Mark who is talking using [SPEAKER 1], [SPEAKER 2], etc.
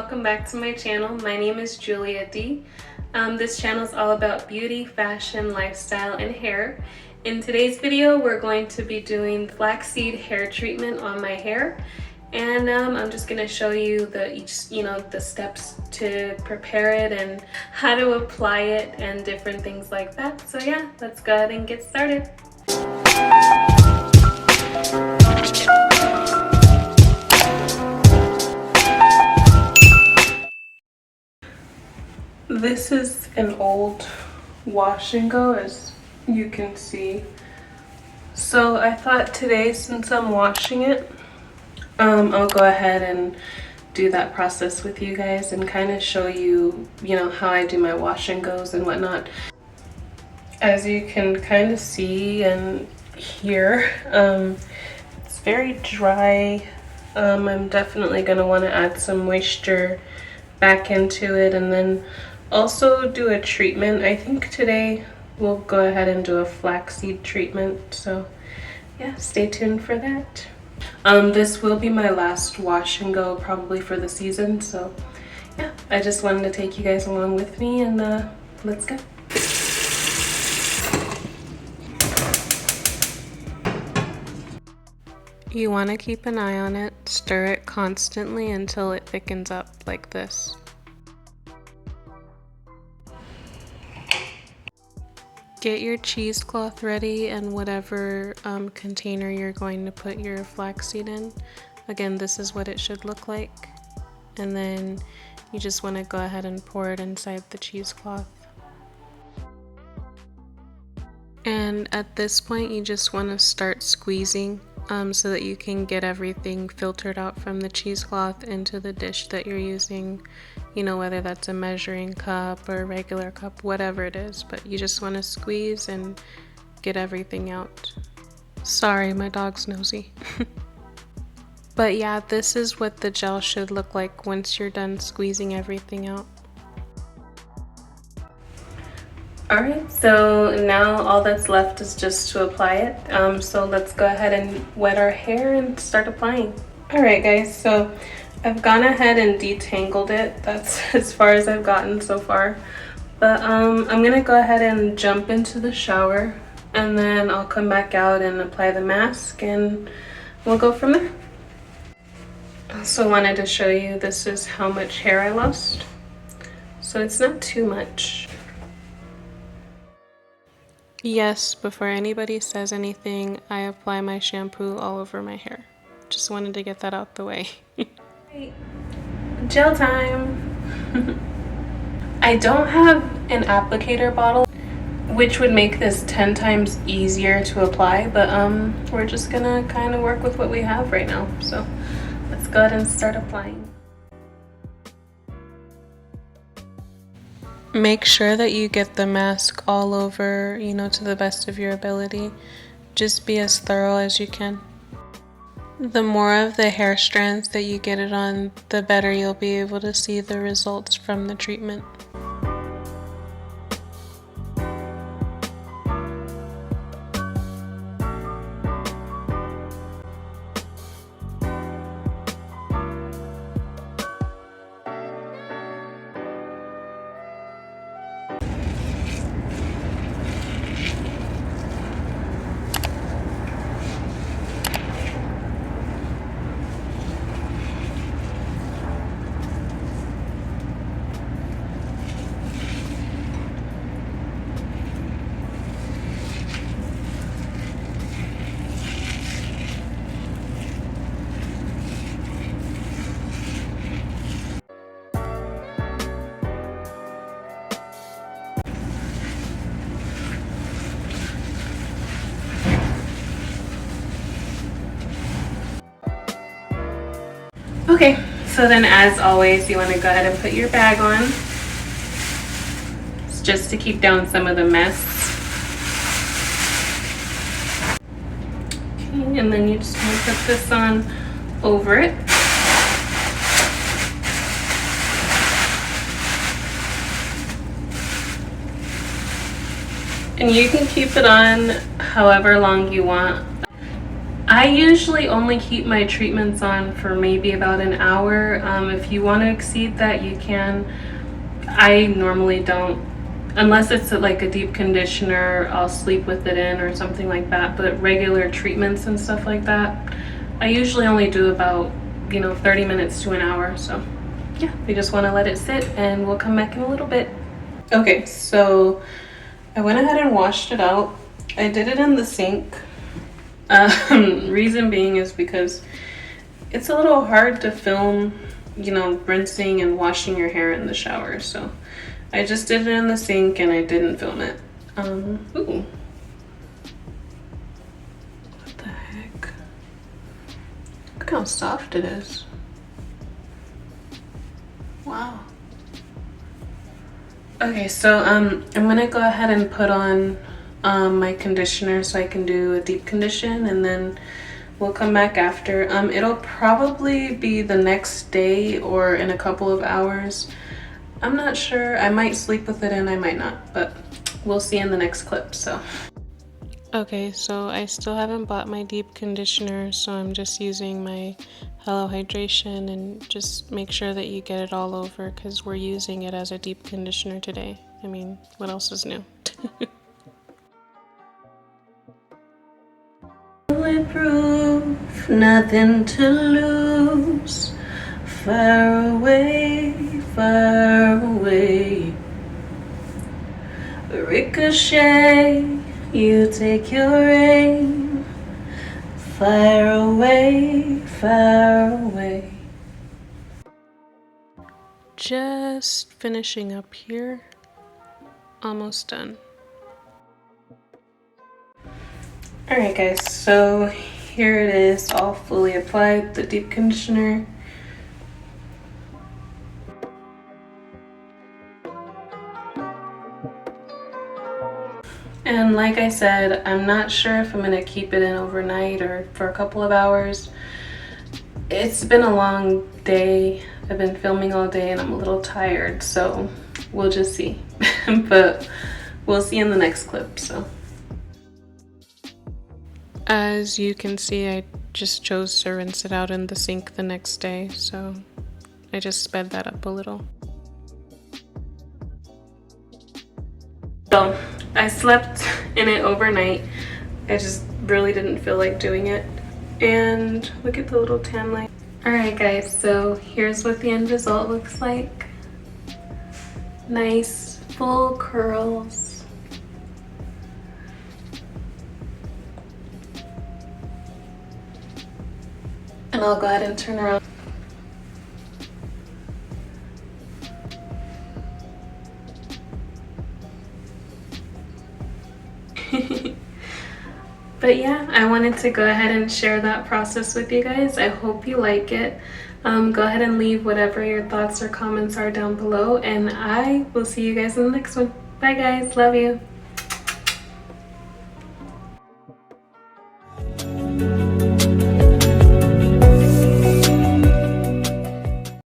[SPEAKER 1] welcome back to my channel. My name is Julia D. This channel is all about beauty, fashion, lifestyle, and hair. In today's video, we're going to be doing flaxseed hair treatment on my hair, and I'm just going to show you the steps to prepare it and how to apply it and different things like that. So yeah, let's go ahead and get started. This is an old wash and go, as you can see. So I thought today, since I'm washing it, I'll go ahead and do that process with you guys and kind of show you, how I do my wash and goes and whatnot. As you can kind of see and hear, it's very dry. I'm definitely going to want to add some moisture back into it and then also do a treatment. I think today we'll go ahead and do a flaxseed treatment, so yeah, stay tuned for that. This will be my last wash and go probably for the season, so yeah, I just wanted to take you guys along with me, and let's go. You want to keep an eye on it, stir it constantly until it thickens up like this. Get your cheesecloth ready and whatever container you're going to put your flaxseed in. Again, this is what it should look like. And then you just want to go ahead and pour it inside the cheesecloth. And at this point, you just want to start squeezing so that you can get everything filtered out from the cheesecloth into the dish that you're using, whether that's a measuring cup or a regular cup, whatever it is, but you just want to squeeze and get everything out. Sorry, my dog's nosy. But yeah, this is what the gel should look like once you're done squeezing everything out. Alright, so now all that's left is just to apply it. So let's go ahead and wet our hair and start applying. Alright guys, so I've gone ahead and detangled it. That's as far as I've gotten so far. But I'm gonna go ahead and jump into the shower, and then I'll come back out and apply the mask, and we'll go from there. I also wanted to show you, this is how much hair I lost. So it's not too much. Yes, before anybody says anything, I apply my shampoo all over my hair. Just wanted to get that out the way. Gel time! I don't have an applicator bottle, which would make this 10 times easier to apply, but we're just gonna kind of work with what we have right now. So let's go ahead and start applying. Make sure that you get the mask all over, to the best of your ability. Just be as thorough as you can. The more of the hair strands that you get it on, the better you'll be able to see the results from the treatment. Okay, so then as always, you want to go ahead and put your bag on. It's just to keep down some of the mess. Okay, and then you just want to put this on over it. And you can keep it on however long you want. I usually only keep my treatments on for maybe about an hour. If you want to exceed that, you can. I normally don't, unless it's like a deep conditioner, I'll sleep with it in or something like that. But regular treatments and stuff like that, I usually only do about, 30 minutes to an hour. So yeah, we just want to let it sit and we'll come back in a little bit. Okay, so I went ahead and washed it out. I did it in the sink. Reason being is because it's a little hard to film, rinsing and washing your hair in the shower. So I just did it in the sink and I didn't film it. Ooh. What the heck? Look how soft it is. Wow. Okay, so I'm gonna go ahead and put on my conditioner so I can do a deep condition, and then we'll come back after. It'll probably be the next day or in a couple of hours. I'm not sure. I might sleep with it in, I might not, but we'll see in the next clip. So okay, so I still haven't bought my deep conditioner, so I'm just using my Hello Hydration, and just make sure that you get it all over because we're using it as a deep conditioner today. I mean, what else is new? Bulletproof, nothing to lose. Far away, far away. Ricochet, you take your aim. Far away, far away. Just finishing up here. Almost done. Alright guys, so here it is, all fully applied, the deep conditioner. And like I said, I'm not sure if I'm going to keep it in overnight or for a couple of hours. It's been a long day. I've been filming all day and I'm a little tired, so we'll just see. But we'll see in the next clip. So as you can see, I just chose to rinse it out in the sink the next day, so I just sped that up a little. So I slept in it overnight. I just really didn't feel like doing it. And look at the little tan line. Alright guys, so here's what the end result looks like. Nice full curls. And I'll go ahead and turn around. But yeah, I wanted to go ahead and share that process with you guys. I hope you like it. Go ahead and leave whatever your thoughts or comments are down below, and I will see you guys in the next one. Bye guys, love you.